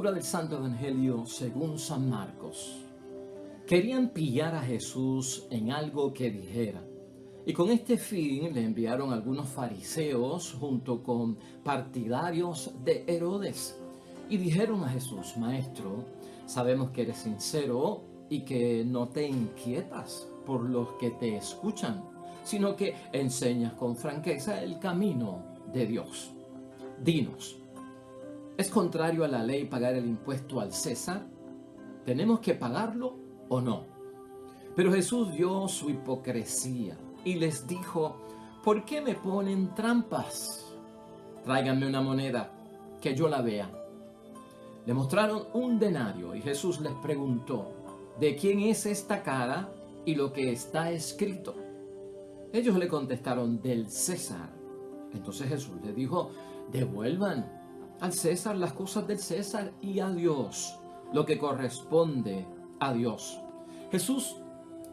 Lectura del Santo Evangelio según San Marcos. Querían pillar a Jesús en algo que dijera, y con este fin le enviaron algunos fariseos junto con partidarios de Herodes. Y dijeron a Jesús: Maestro, sabemos que eres sincero y que no te inquietas por los que te escuchan, sino que enseñas con franqueza el camino de Dios. Dinos, ¿es contrario a la ley pagar el impuesto al César? ¿Tenemos que pagarlo o no? Pero Jesús vio su hipocresía y les dijo: ¿por qué me ponen trampas? Tráiganme una moneda, que yo la vea. Le mostraron un denario y Jesús les preguntó: ¿de quién es esta cara y lo que está escrito? Ellos le contestaron: del César. Entonces Jesús les dijo: devuelvan al César las cosas del César y a Dios lo que corresponde a Dios. Jesús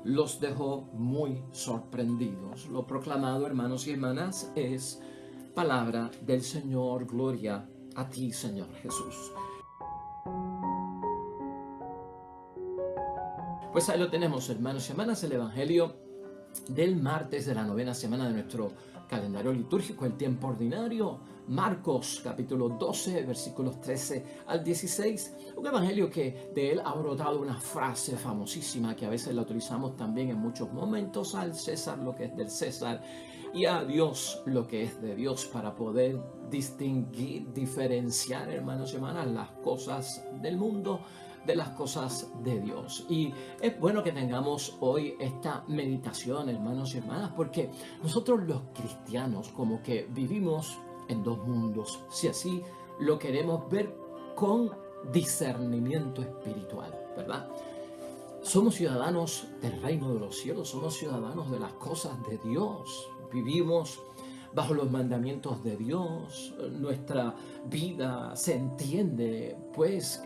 los dejó muy sorprendidos. Lo proclamado, hermanos y hermanas, es palabra del Señor. Gloria a ti, Señor Jesús. Pues ahí lo tenemos, hermanos y hermanas, el Evangelio del martes de la novena semana de nuestro calendario litúrgico, el tiempo ordinario. Marcos capítulo 12, versículos 13 al 16. Un evangelio que de él ha brotado una frase famosísima que a veces la utilizamos también en muchos momentos: al César lo que es del César y a Dios lo que es de Dios, para poder distinguir, diferenciar, hermanos y hermanas, las cosas del mundo de las cosas de Dios. Y es bueno que tengamos hoy esta meditación, hermanos y hermanas, porque nosotros los cristianos como que vivimos en dos mundos, si así lo queremos ver con discernimiento espiritual, ¿verdad? Somos ciudadanos del reino de los cielos, somos ciudadanos de las cosas de Dios, vivimos bajo los mandamientos de Dios, nuestra vida se entiende pues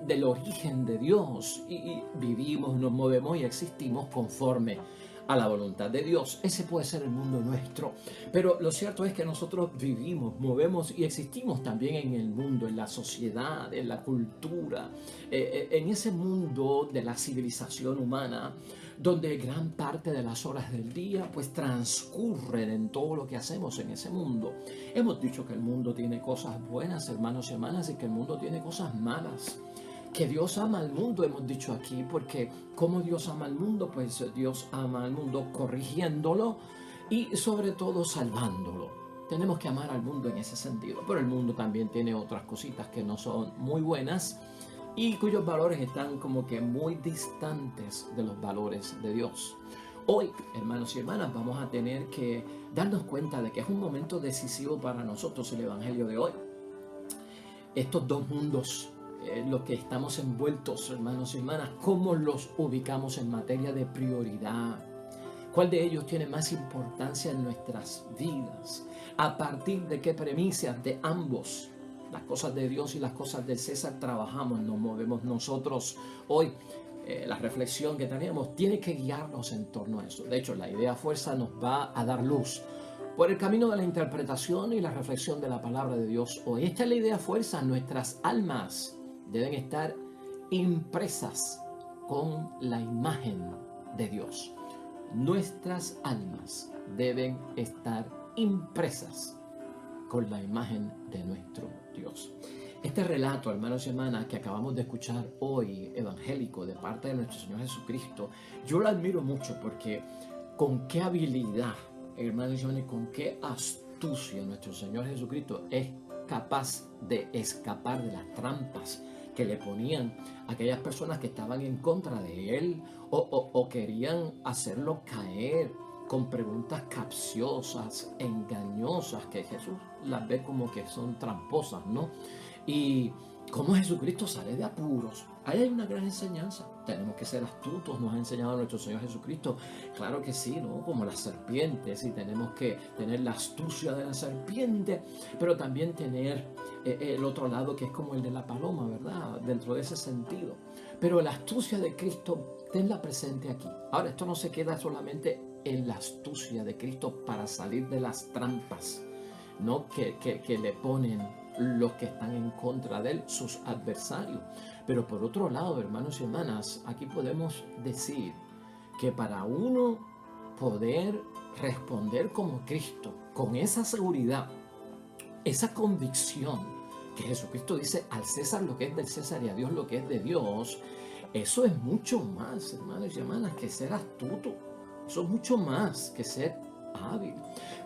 del origen de Dios y vivimos, nos movemos y existimos conforme a la voluntad de Dios. Ese puede ser el mundo nuestro, pero lo cierto es que nosotros vivimos, movemos y existimos también en el mundo, en la sociedad, en la cultura, en ese mundo de la civilización humana, donde gran parte de las horas del día pues transcurren en todo lo que hacemos en ese mundo. Hemos dicho que el mundo tiene cosas buenas, hermanos y hermanas, y que el mundo tiene cosas malas. Que Dios ama al mundo, hemos dicho aquí, porque ¿cómo Dios ama al mundo? Pues Dios ama al mundo corrigiéndolo y sobre todo salvándolo. Tenemos que amar al mundo en ese sentido, pero el mundo también tiene otras cositas que no son muy buenas y cuyos valores están como que muy distantes de los valores de Dios. Hoy, hermanos y hermanas, vamos a tener que darnos cuenta de que es un momento decisivo para nosotros el Evangelio de hoy. Estos dos mundos, los que estamos envueltos, hermanos y hermanas, ¿cómo los ubicamos en materia de prioridad? ¿Cuál de ellos tiene más importancia en nuestras vidas? ¿A partir de qué premisas de ambos, las cosas de Dios y las cosas del César, trabajamos, nos movemos nosotros hoy? La reflexión que tenemos tiene que guiarnos en torno a eso. De hecho, la idea fuerza nos va a dar luz por el camino de la interpretación y la reflexión de la palabra de Dios hoy. Esta es la idea fuerza. Nuestras almas deben estar impresas con la imagen de Dios. Nuestras almas deben estar impresas con la imagen de nuestro Dios. Este relato, hermanos y hermanas, que acabamos de escuchar hoy, evangélico, de parte de nuestro Señor Jesucristo, yo lo admiro mucho porque con qué habilidad, hermanos y hermanas, con qué astucia nuestro Señor Jesucristo es capaz de escapar de las trampas que le ponían aquellas personas que estaban en contra de él o querían hacerlo caer con preguntas capciosas, engañosas, que Jesús las ve como que son tramposas, ¿no? Y cómo Jesucristo sale de apuros. Ahí hay una gran enseñanza. Tenemos que ser astutos, nos ha enseñado nuestro Señor Jesucristo. Claro que sí, ¿no? Como las serpientes, y tenemos que tener la astucia de la serpiente, pero también tener el otro lado que es como el de la paloma, ¿verdad? Dentro de ese sentido. Pero la astucia de Cristo, tenla presente aquí. Ahora, esto no se queda solamente en la astucia de Cristo para salir de las trampas, ¿no? que le ponen los que están en contra de él, sus adversarios. Pero por otro lado, hermanos y hermanas, aquí podemos decir que para uno poder responder como Cristo, con esa seguridad, esa convicción que Jesucristo dice al César lo que es del César y a Dios lo que es de Dios, eso es mucho más, hermanos y hermanas, que ser astuto. Eso es mucho más que ser hábil.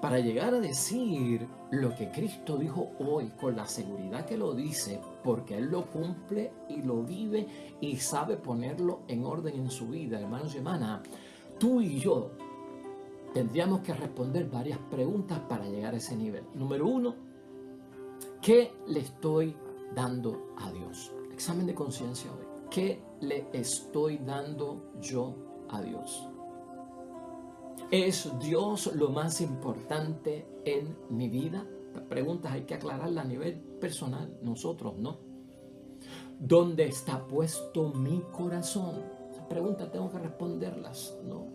Para llegar a decir lo que Cristo dijo hoy con la seguridad que lo dice, porque Él lo cumple y lo vive y sabe ponerlo en orden en su vida, hermanos y hermanas, tú y yo tendríamos que responder varias preguntas para llegar a ese nivel. Número 1, ¿qué le estoy dando a Dios? Examen de conciencia hoy. ¿Qué le estoy dando yo a Dios? ¿Es Dios lo más importante en mi vida? Las preguntas hay que aclararlas a nivel personal, nosotros, ¿no? ¿Dónde está puesto mi corazón? Esas preguntas tengo que responderlas, ¿no?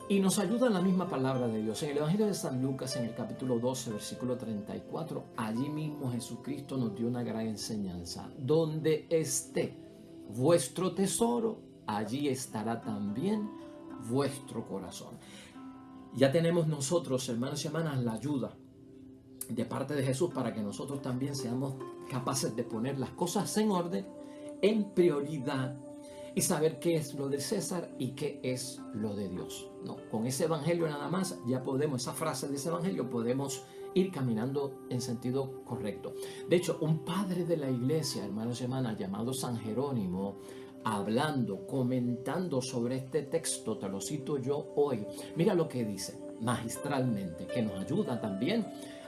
Y nos ayuda la misma palabra de Dios. En el Evangelio de San Lucas, en el capítulo 12, versículo 34, allí mismo Jesucristo nos dio una gran enseñanza. Donde esté vuestro tesoro, allí estará también vuestro corazón. Ya tenemos nosotros, hermanos y hermanas, la ayuda de parte de Jesús para que nosotros también seamos capaces de poner las cosas en orden, en prioridad, y saber qué es lo de César y qué es lo de Dios. No, con ese evangelio nada más ya podemos, esa frase de ese evangelio, podemos ir caminando en sentido correcto. De hecho, un padre de la iglesia, hermanos y hermanas, llamado San Jerónimo, hablando, comentando sobre este texto, te lo cito yo hoy, mira lo que dice magistralmente, que nos ayuda también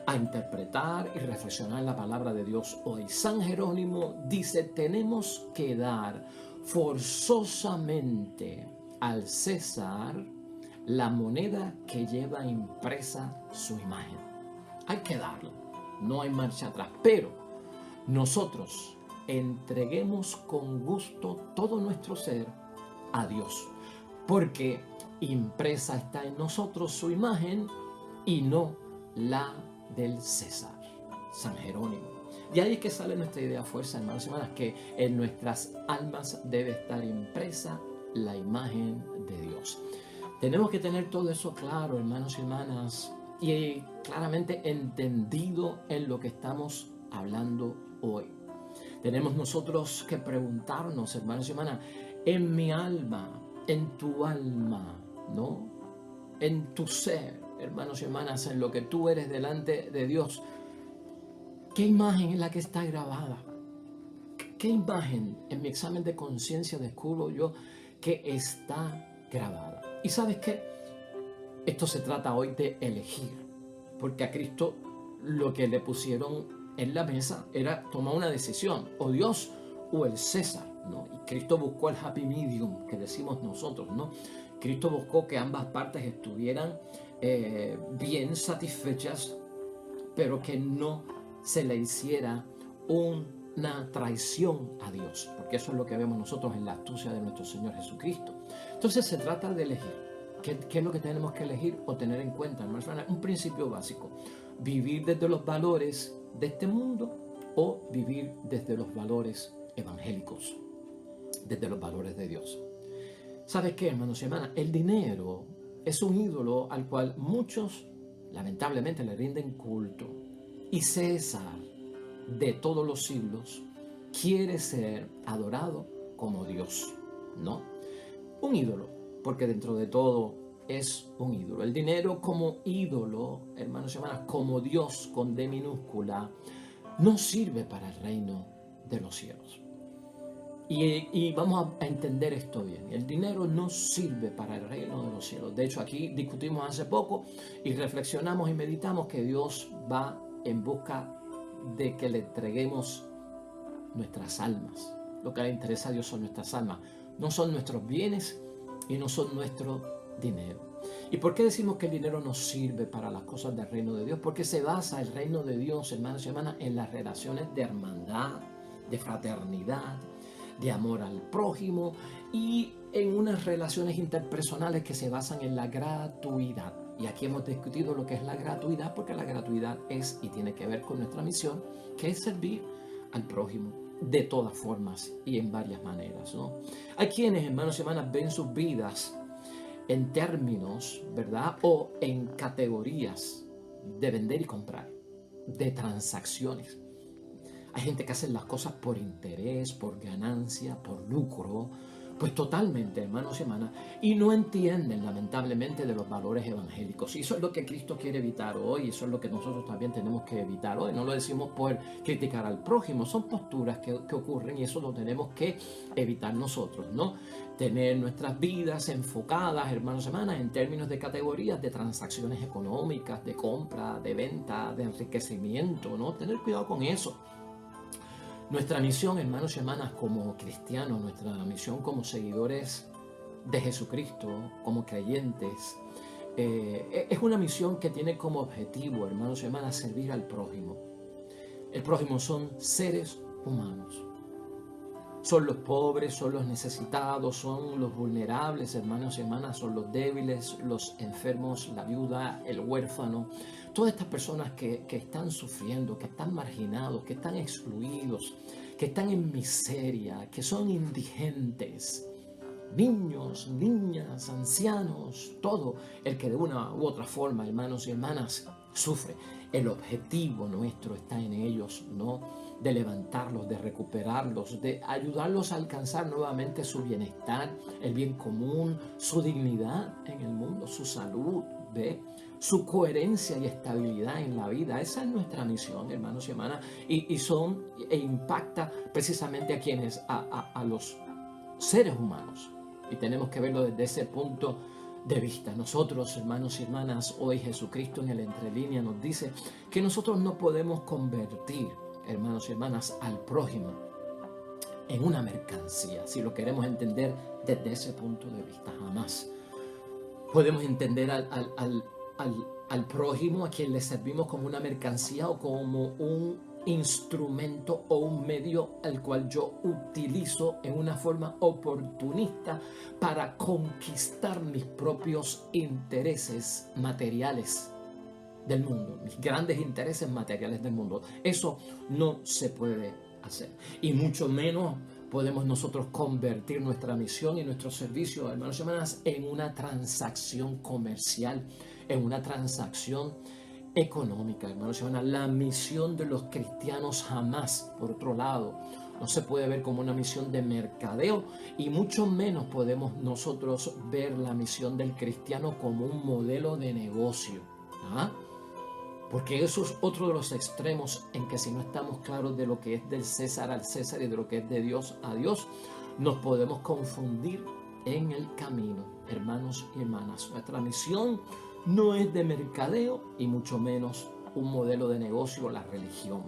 a interpretar y reflexionar la palabra de Dios hoy. San Jerónimo dice, tenemos que dar forzosamente al César la moneda que lleva impresa su imagen. Hay que darlo, no hay marcha atrás, pero nosotros entreguemos con gusto todo nuestro ser a Dios, porque impresa está en nosotros su imagen y no la del César. San Jerónimo. Y ahí es que sale nuestra idea fuerza, hermanos y hermanas, que en nuestras almas debe estar impresa la imagen de Dios. Tenemos que tener todo eso claro, hermanos y hermanas, y claramente entendido en lo que estamos hablando hoy. Tenemos nosotros que preguntarnos, hermanos y hermanas, en mi alma, en tu alma, ¿no? En tu ser, hermanos y hermanas, en lo que tú eres delante de Dios, ¿qué imagen es la que está grabada? ¿Qué imagen en mi examen de conciencia descubro yo que está grabada? Y ¿sabes qué? Esto se trata hoy de elegir, porque a Cristo lo que le pusieron en la mesa era tomar una decisión, o Dios o el César, ¿no? Y Cristo buscó el happy medium, que decimos nosotros, ¿no? Cristo buscó que ambas partes estuvieran bien satisfechas, pero que no se le hiciera una traición a Dios, porque eso es lo que vemos nosotros en la astucia de nuestro Señor Jesucristo. Entonces se trata de elegir. ¿Qué es lo que tenemos que elegir o tener en cuenta, hermanos? Un principio básico: vivir desde los valores de este mundo o vivir desde los valores evangélicos, desde los valores de Dios. ¿Sabes qué, hermanos y hermanas? El dinero es un ídolo al cual muchos lamentablemente le rinden culto. Y César, de todos los siglos, quiere ser adorado como Dios, ¿no? Un ídolo, porque dentro de todo es un ídolo. El dinero como ídolo, hermanos y hermanas, como Dios con D minúscula, no sirve para el reino de los cielos. Y vamos a entender esto bien. El dinero no sirve para el reino de los cielos. De hecho, aquí discutimos hace poco y reflexionamos y meditamos que Dios va en busca de que le entreguemos nuestras almas. Lo que le interesa a Dios son nuestras almas. No son nuestros bienes y no son nuestro dinero. ¿Y por qué decimos que el dinero no sirve para las cosas del reino de Dios? Porque se basa el reino de Dios, hermanos y hermanas, en las relaciones de hermandad, de fraternidad, de amor al prójimo, y en unas relaciones interpersonales que se basan en la gratuidad. Y aquí hemos discutido lo que es la gratuidad, porque la gratuidad es y tiene que ver con nuestra misión, que es servir al prójimo de todas formas y en varias maneras, ¿no? Hay quienes, hermanos y hermanas, ven sus vidas en términos, ¿verdad? O en categorías de vender y comprar, de transacciones. Hay gente que hace las cosas por interés, por ganancia, por lucro, pues totalmente, hermanos y hermanas, y no entienden lamentablemente de los valores evangélicos. Y eso es lo que Cristo quiere evitar hoy, eso es lo que nosotros también tenemos que evitar hoy. No lo decimos por criticar al prójimo, son posturas que ocurren y eso lo tenemos que evitar nosotros, ¿no? Tener nuestras vidas enfocadas, hermanos y hermanas, en términos de categorías de transacciones económicas, de compra, de venta, de enriquecimiento, ¿no? Tener cuidado con eso. Nuestra misión, hermanos y hermanas, como cristianos, nuestra misión como seguidores de Jesucristo, como creyentes, es una misión que tiene como objetivo, hermanos y hermanas, servir al prójimo. El prójimo son seres humanos. Son los pobres, son los necesitados, son los vulnerables, hermanos y hermanas, son los débiles, los enfermos, la viuda, el huérfano. Todas estas personas que están sufriendo, que están marginados, que están excluidos, que están en miseria, que son indigentes. Niños, niñas, ancianos, todo el que de una u otra forma, hermanos y hermanas, sufre. El objetivo nuestro está en ellos, ¿no? De levantarlos, de recuperarlos, de ayudarlos a alcanzar nuevamente su bienestar, el bien común, su dignidad en el mundo, su salud, ¿ve? Su coherencia y estabilidad en la vida. Esa es nuestra misión, hermanos y hermanas, e impacta precisamente a quienes, a los seres humanos. Y tenemos que verlo desde ese punto de vista. Nosotros, hermanos y hermanas, hoy Jesucristo en el entrelínea nos dice que nosotros no podemos convertir, hermanos y hermanas, al prójimo en una mercancía, si lo queremos entender desde ese punto de vista. Jamás podemos entender al prójimo, a quien le servimos, como una mercancía o como un instrumento o un medio al cual yo utilizo en una forma oportunista para conquistar mis propios intereses materiales del mundo, mis grandes intereses materiales del mundo. Eso no se puede hacer, y mucho menos podemos nosotros convertir nuestra misión y nuestro servicio, hermanos y hermanas, en una transacción comercial, en una transacción económica, hermanos y hermanas. La misión de los cristianos jamás, por otro lado, no se puede ver como una misión de mercadeo, y mucho menos podemos nosotros ver la misión del cristiano como un modelo de negocio, ¿ah? Porque eso es otro de los extremos en que, si no estamos claros de lo que es del César al César y de lo que es de Dios a Dios, nos podemos confundir en el camino, hermanos y hermanas. Nuestra misión no es de mercadeo y mucho menos un modelo de negocio, la religión.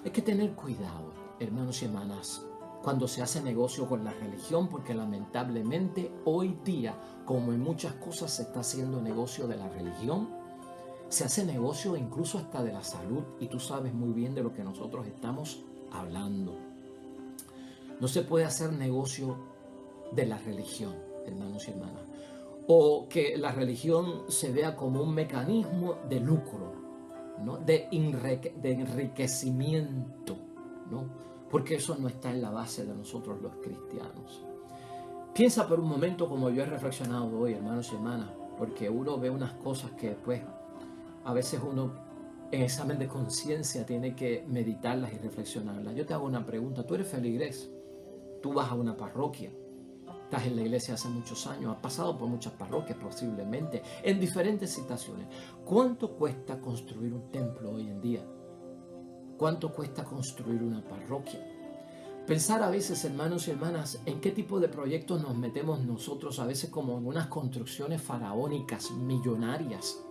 Hay que tener cuidado, hermanos y hermanas, cuando se hace negocio con la religión, porque lamentablemente hoy día, como en muchas cosas, se está haciendo negocio de la religión. Se hace negocio incluso hasta de la salud, y tú sabes muy bien de lo que nosotros estamos hablando. No se puede hacer negocio de la religión, hermanos y hermanas, o que la religión se vea como un mecanismo de lucro, ¿no? de enriquecimiento, ¿no? Porque eso no está en la base de nosotros los cristianos. Piensa por un momento, como yo he reflexionado hoy, hermanos y hermanas, porque uno ve unas cosas que después a veces uno en examen de conciencia tiene que meditarlas y reflexionarlas. Yo te hago una pregunta. Tú eres feligrés, tú vas a una parroquia, estás en la iglesia hace muchos años, has pasado por muchas parroquias posiblemente, en diferentes situaciones. ¿Cuánto cuesta construir un templo hoy en día? ¿Cuánto cuesta construir una parroquia? Pensar a veces, hermanos y hermanas, en qué tipo de proyectos nos metemos nosotros, a veces como en unas construcciones faraónicas, millonarias,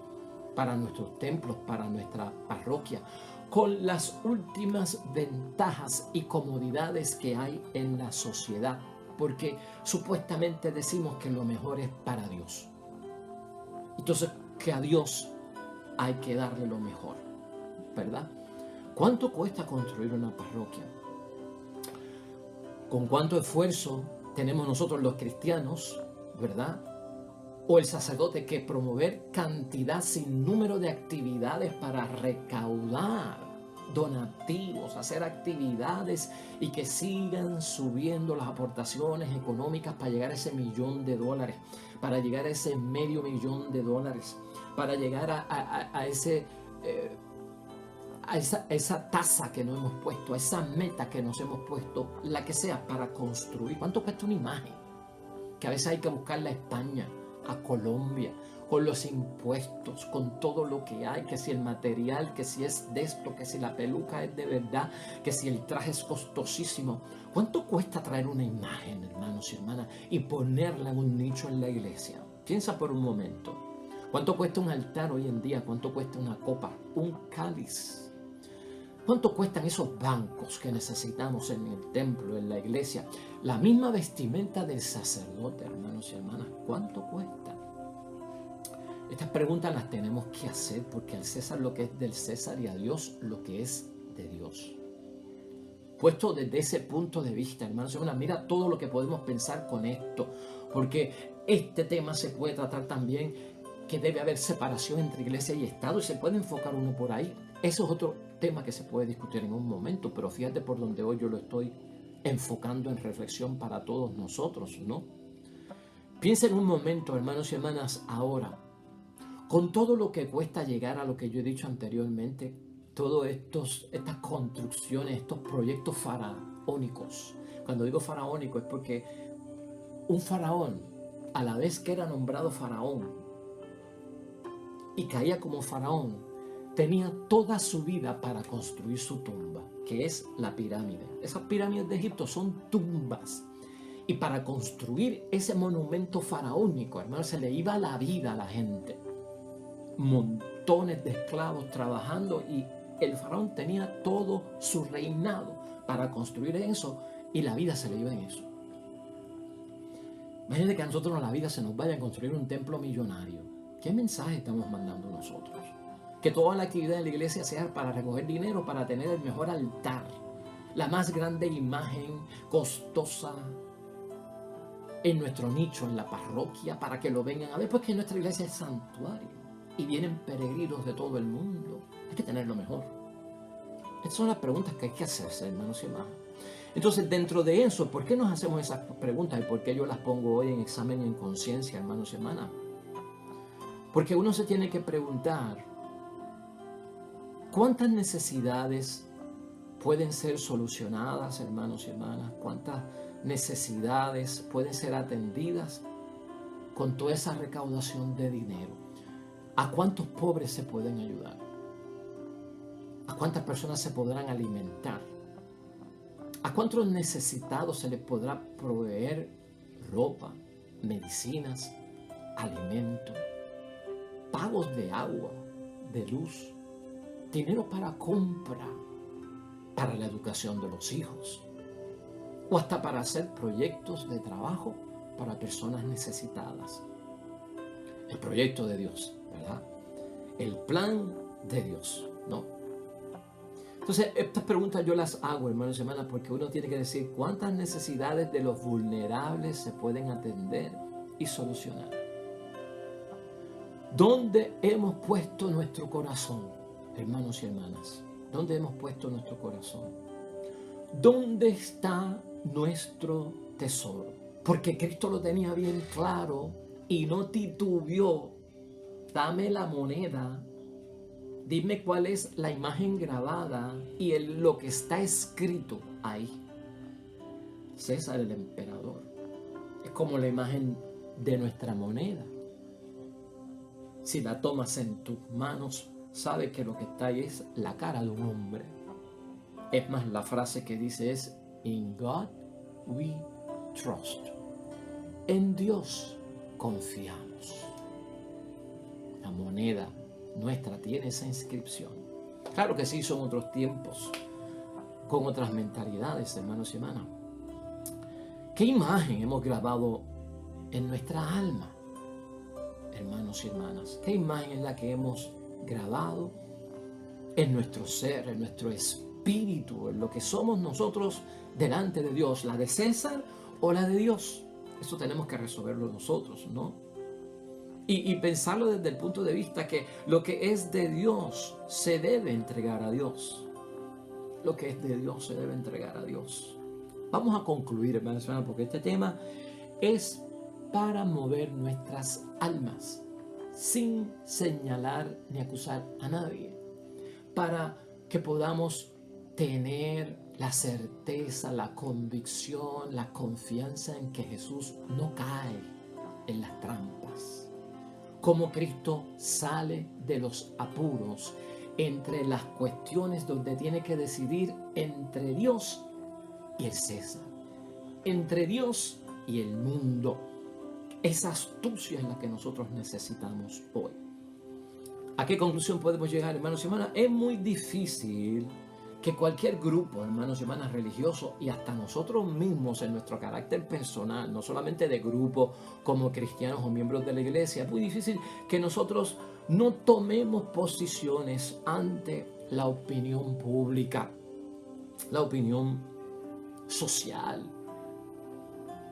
para nuestros templos, para nuestra parroquia, con las últimas ventajas y comodidades que hay en la sociedad, porque supuestamente decimos que lo mejor es para Dios. Entonces, que a Dios hay que darle lo mejor, ¿verdad? ¿Cuánto cuesta construir una parroquia? ¿Con cuánto esfuerzo tenemos nosotros los cristianos, ¿verdad? O el sacerdote, que promover cantidad sin número de actividades para recaudar donativos, hacer actividades y que sigan subiendo las aportaciones económicas para llegar a ese $1.000.000, para llegar a ese $500.000, para llegar a esa tasa que nos hemos puesto, a esa meta que nos hemos puesto, la que sea, para construir. ¿Cuánto cuesta una imagen? Que a veces hay que buscarla a España, a Colombia, con los impuestos, con todo lo que hay, que si el material, que si es de esto, que si la peluca es de verdad, que si el traje es costosísimo. ¿Cuánto cuesta traer una imagen, hermanos y hermanas, y ponerla en un nicho en la iglesia? Piensa por un momento. ¿Cuánto cuesta un altar hoy en día? ¿Cuánto cuesta una copa, un cáliz? ¿Cuánto cuestan esos bancos que necesitamos en el templo, en la iglesia? La misma vestimenta del sacerdote, hermanos y hermanas, ¿cuánto cuesta? Estas preguntas las tenemos que hacer, porque al César lo que es del César y a Dios lo que es de Dios. Puesto desde ese punto de vista, hermanos y hermanas, mira todo lo que podemos pensar con esto, porque este tema se puede tratar también, que debe haber separación entre iglesia y Estado, y se puede enfocar uno por ahí. Eso es otro tema que se puede discutir en un momento, pero fíjate por donde hoy yo lo estoy enfocando en reflexión para todos nosotros, ¿no? Piensa en un momento, hermanos y hermanas, ahora, con todo lo que cuesta llegar a lo que yo he dicho anteriormente, todas estas construcciones, estos proyectos faraónicos. Cuando digo faraónico es porque un faraón, a la vez que era nombrado faraón y caía como faraón, tenía toda su vida para construir su tumba, que es la pirámide. Esas pirámides de Egipto son tumbas. Y para construir ese monumento faraónico, hermano, se le iba la vida a la gente. Montones de esclavos trabajando, y el faraón tenía todo su reinado para construir eso, y la vida se le iba en eso. Imagínate que a nosotros la vida se nos vaya a construir un templo millonario. ¿Qué mensaje estamos mandando nosotros? Que toda la actividad de la iglesia sea para recoger dinero, para tener el mejor altar, la más grande imagen costosa en nuestro nicho, en la parroquia, para que lo vengan a ver, porque nuestra iglesia es santuario y vienen peregrinos de todo el mundo. Hay que tener lo mejor. Estas son las preguntas que hay que hacerse, hermanos y hermanas. Entonces, dentro de eso, ¿por qué nos hacemos esas preguntas y por qué yo las pongo hoy en examen y en conciencia, hermanos y hermanas? Porque uno se tiene que preguntar, ¿cuántas necesidades pueden ser solucionadas, hermanos y hermanas? ¿Cuántas necesidades pueden ser atendidas con toda esa recaudación de dinero? ¿A cuántos pobres se pueden ayudar? ¿A cuántas personas se podrán alimentar? ¿A cuántos necesitados se les podrá proveer ropa, medicinas, alimento, pagos de agua, de luz, dinero para compra, para la educación de los hijos, o hasta para hacer proyectos de trabajo para personas necesitadas? El proyecto de Dios, ¿verdad? El plan de Dios, ¿no? Entonces, estas preguntas yo las hago, hermanos y hermanas, porque uno tiene que decir cuántas necesidades de los vulnerables se pueden atender y solucionar. ¿Dónde hemos puesto nuestro corazón, hermanos y hermanas? ¿Dónde hemos puesto nuestro corazón? ¿Dónde está nuestro tesoro? Porque Cristo lo tenía bien claro y no titubeó. Dame la moneda, dime cuál es la imagen grabada y lo que está escrito ahí. César, el emperador, es como la imagen de nuestra moneda. Si la tomas en tus manos, sabes que lo que está ahí es la cara de un hombre. Es más, la frase que dice es: In God we trust. En Dios confiamos. La moneda nuestra tiene esa inscripción. Claro que sí, son otros tiempos, con otras mentalidades, hermanos y hermanas. ¿Qué imagen hemos grabado en nuestra alma, hermanos y hermanas? ¿Qué imagen es la que hemos grabado en nuestro ser, en nuestro espíritu, en lo que somos nosotros delante de Dios? ¿La de César o la de Dios? Eso tenemos que resolverlo nosotros, ¿no? Y pensarlo desde el punto de vista que lo que es de Dios se debe entregar a Dios. Lo que es de Dios se debe entregar a Dios. Vamos a concluir, hermanos, porque este tema es para mover nuestras almas sin señalar ni acusar a nadie, para que podamos tener la certeza, la convicción, la confianza en que Jesús no cae en las trampas. Como Cristo sale de los apuros entre las cuestiones donde tiene que decidir entre Dios y el César, entre Dios y el mundo. Esa astucia es la que nosotros necesitamos hoy. ¿A qué conclusión podemos llegar, hermanos y hermanas? Es muy difícil que cualquier grupo, hermanos y hermanas, religioso, y hasta nosotros mismos en nuestro carácter personal, no solamente de grupo como cristianos o miembros de la iglesia, es muy difícil que nosotros no tomemos posiciones ante la opinión pública, la opinión social,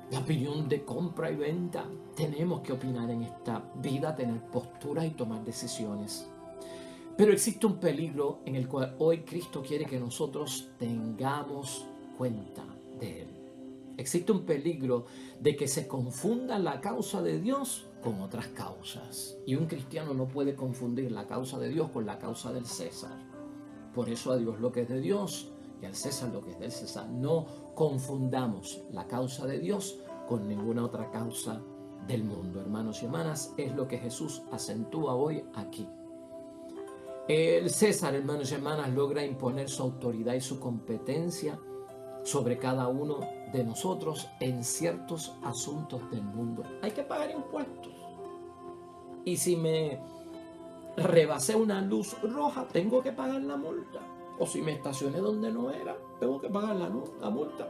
la opinión de compra y venta. Tenemos que opinar en esta vida, tener posturas y tomar decisiones. Pero existe un peligro en el cual hoy Cristo quiere que nosotros tengamos cuenta de él. Existe un peligro de que se confunda la causa de Dios con otras causas. Y un cristiano no puede confundir la causa de Dios con la causa del César. Por eso a Dios lo que es de Dios y al César lo que es del César. No confundamos la causa de Dios con ninguna otra causa del mundo. Hermanos y hermanas, es lo que Jesús acentúa hoy aquí. El César, hermanos y hermanas, logra imponer su autoridad y su competencia sobre cada uno de nosotros en ciertos asuntos del mundo. Hay que pagar impuestos. Y si me rebasé una luz roja, tengo que pagar la multa. O si me estacioné donde no era, tengo que pagar la multa.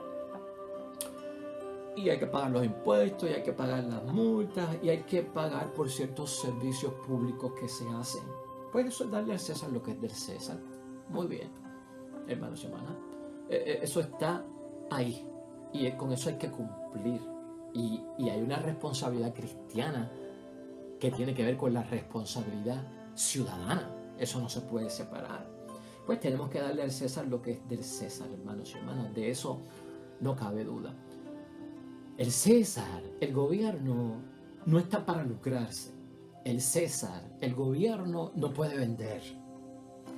Y hay que pagar los impuestos, y hay que pagar las multas, y hay que pagar por ciertos servicios públicos que se hacen. Pues eso es darle al César lo que es del César. Muy bien, hermanos y hermanas. Eso está ahí. Y con eso hay que cumplir. Y hay una responsabilidad cristiana que tiene que ver con la responsabilidad ciudadana. Eso no se puede separar. Pues tenemos que darle al César lo que es del César, hermanos y hermanas. De eso no cabe duda. El César, el gobierno, no está para lucrarse. El César, el gobierno, no puede vender.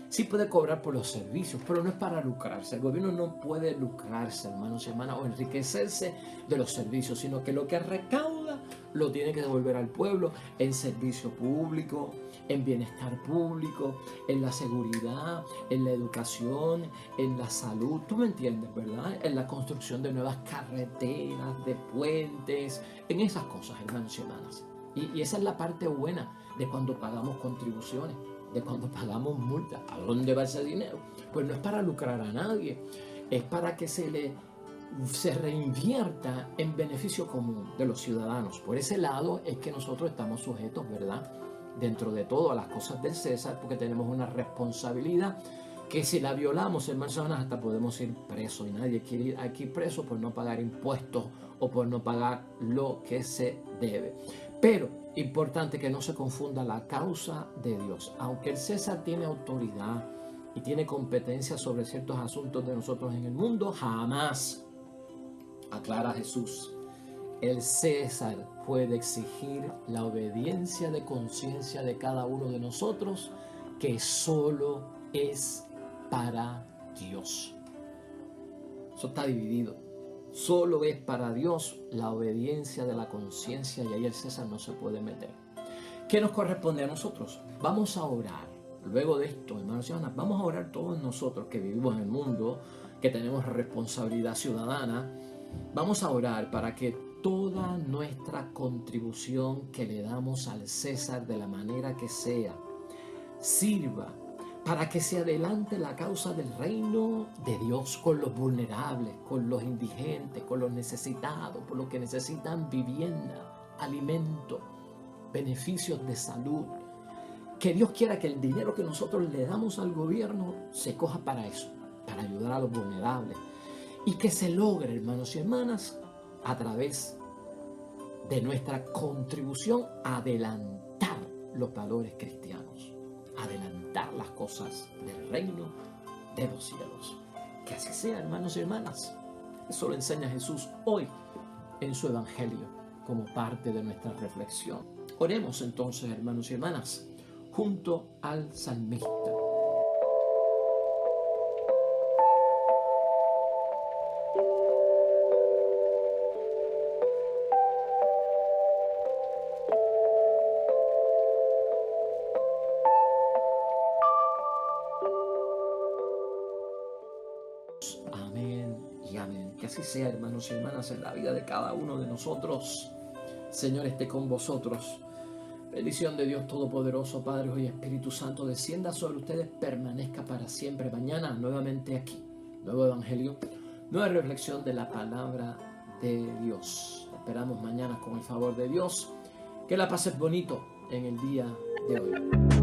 Sí puede cobrar por los servicios, pero no es para lucrarse. El gobierno no puede lucrarse, hermanos y hermanas, o enriquecerse de los servicios, sino que lo que recauda lo tiene que devolver al pueblo en servicio público, en bienestar público, en la seguridad, en la educación, en la salud. ¿Tú me entiendes, verdad? En la construcción de nuevas carreteras, de puentes, en esas cosas, hermanos y hermanas. Y esa es la parte buena de cuando pagamos contribuciones, de cuando pagamos multas. ¿A dónde va ese dinero? Pues no es para lucrar a nadie, es para que se reinvierta en beneficio común de los ciudadanos. Por ese lado es que nosotros estamos sujetos, ¿verdad?, dentro de todo a las cosas del César, porque tenemos una responsabilidad que si la violamos, hermanos, hasta podemos ir presos, y nadie quiere ir aquí preso por no pagar impuestos o por no pagar lo que se debe. Pero importante que no se confunda la causa de Dios. Aunque el César tiene autoridad y tiene competencia sobre ciertos asuntos de nosotros en el mundo, jamás, aclara Jesús, el César puede exigir la obediencia de conciencia de cada uno de nosotros, que solo es para Dios. Eso está dividido. Solo es para Dios la obediencia de la conciencia, y ahí el César no se puede meter. ¿Qué nos corresponde a nosotros? Vamos a orar. Luego de esto, hermanos y hermanas, vamos a orar todos nosotros que vivimos en el mundo, que tenemos responsabilidad ciudadana. Vamos a orar para que toda nuestra contribución que le damos al César, de la manera que sea, sirva para que se adelante la causa del reino de Dios con los vulnerables, con los indigentes, con los necesitados, por los que necesitan vivienda, alimento, beneficios de salud. Que Dios quiera que el dinero que nosotros le damos al gobierno se coja para eso, para ayudar a los vulnerables. Y que se logre, hermanos y hermanas, a través de nuestra contribución a adelantar los valores cristianos, adelantar las cosas del reino de los cielos. Que así sea, hermanos y hermanas. Eso lo enseña Jesús hoy en su Evangelio como parte de nuestra reflexión. Oremos entonces, hermanos y hermanas, junto al salmista. Amén y amén. Que así sea, hermanos y hermanas, en la vida de cada uno de nosotros. Señor esté con vosotros. Bendición de Dios Todopoderoso, Padre, Hijo y Espíritu Santo, descienda sobre ustedes, permanezca para siempre. Mañana, nuevamente aquí, nuevo Evangelio, nueva reflexión de la palabra de Dios. Esperamos mañana con el favor de Dios. Que la pases bonito en el día de hoy.